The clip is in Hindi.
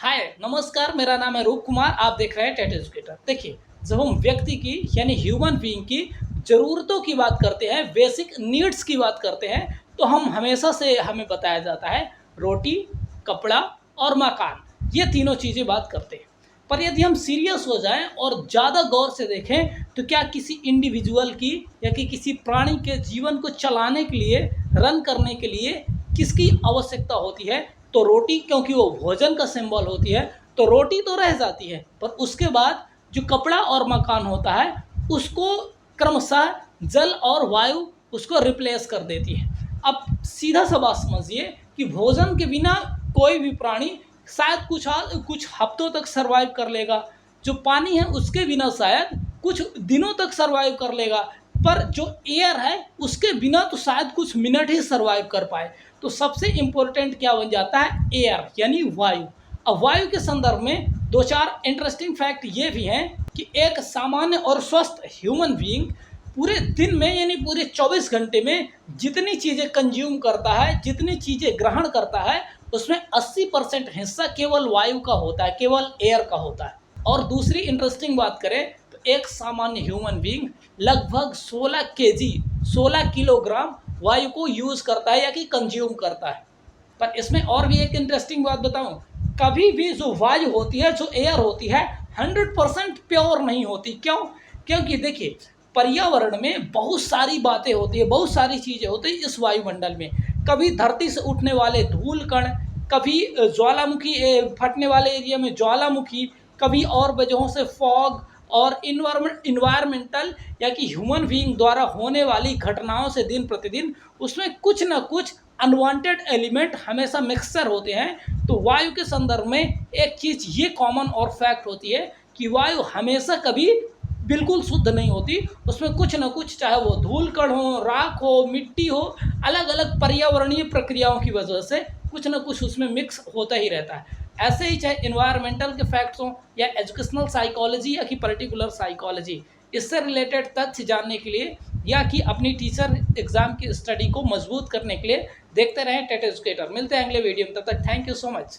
हाय नमस्कार, मेरा नाम है रूप कुमार। आप देख रहे हैं टेट एजुकेटर। देखिए, जब हम व्यक्ति की यानी ह्यूमन बीइंग की ज़रूरतों की बात करते हैं, बेसिक नीड्स की बात करते हैं, तो हम हमेशा से हमें बताया जाता है रोटी, कपड़ा और मकान, ये तीनों चीज़ें बात करते हैं। पर यदि हम सीरियस हो जाएं और ज़्यादा गौर से देखें तो क्या किसी इंडिविजुअल की या कि किसी प्राणी के जीवन को चलाने के लिए, रन करने के लिए किसकी आवश्यकता होती है? तो रोटी, क्योंकि वो भोजन का सिंबल होती है, तो रोटी तो रह जाती है, पर उसके बाद जो कपड़ा और मकान होता है उसको क्रमशः जल और वायु उसको रिप्लेस कर देती है। अब सीधा सा बात समझिए कि भोजन के बिना कोई भी प्राणी शायद कुछ हफ्तों तक सरवाइव कर लेगा, जो पानी है उसके बिना शायद कुछ दिनों तक सरवाइव कर लेगा, पर जो एयर है उसके बिना तो शायद कुछ मिनट ही सरवाइव कर पाए। तो सबसे इम्पोर्टेंट क्या बन जाता है? एयर यानी वायु। अब वायु के संदर्भ में दो चार इंटरेस्टिंग फैक्ट ये भी हैं कि एक सामान्य और स्वस्थ ह्यूमन बीइंग पूरे दिन में यानी पूरे 24 घंटे में जितनी चीज़ें कंज्यूम करता है, जितनी चीज़ें ग्रहण करता है, उसमें 80% हिस्सा केवल वायु का होता है, केवल एयर का होता है। और दूसरी इंटरेस्टिंग बात करें तो एक सामान्य ह्यूमन बीइंग लगभग 16 केजी 16 किलोग्राम वायु को यूज़ करता है या कि कंज्यूम करता है। पर इसमें और भी एक इंटरेस्टिंग बात बताऊं, कभी भी जो वायु होती है, जो एयर होती है, 100% प्योर नहीं होती। क्यों? क्योंकि देखिए, पर्यावरण में बहुत सारी बातें होती है, बहुत सारी चीज़ें होती है इस वायुमंडल में। कभी धरती से उठने वाले धूल कण, कभी ज्वालामुखी फटने वाले एरिया में ज्वालामुखी, कभी और वजहों से फॉग, और इन्वायरमेंटल या कि ह्यूमन बीइंग द्वारा होने वाली घटनाओं से दिन प्रतिदिन उसमें कुछ ना कुछ अनवांटेड एलिमेंट हमेशा मिक्सचर होते हैं। तो वायु के संदर्भ में एक चीज़ ये कॉमन और फैक्ट होती है कि वायु हमेशा कभी बिल्कुल शुद्ध नहीं होती। उसमें कुछ ना कुछ, चाहे वो धूल कण हो, राख हो, मिट्टी हो, अलग अलग पर्यावरणीय प्रक्रियाओं की वजह से कुछ ना कुछ उसमें मिक्स होता ही रहता है। ऐसे ही चाहे इन्वायरमेंटल के फैक्ट्स हों या एजुकेशनल साइकोलॉजी या कि पर्टिकुलर साइकोलॉजी, इससे रिलेटेड तथ्य जानने के लिए या कि अपनी टीचर एग्जाम की स्टडी को मजबूत करने के लिए देखते रहें टेट एजुकेटर। मिलते हैं अगले वीडियो में, तब तक थैंक यू सो मच।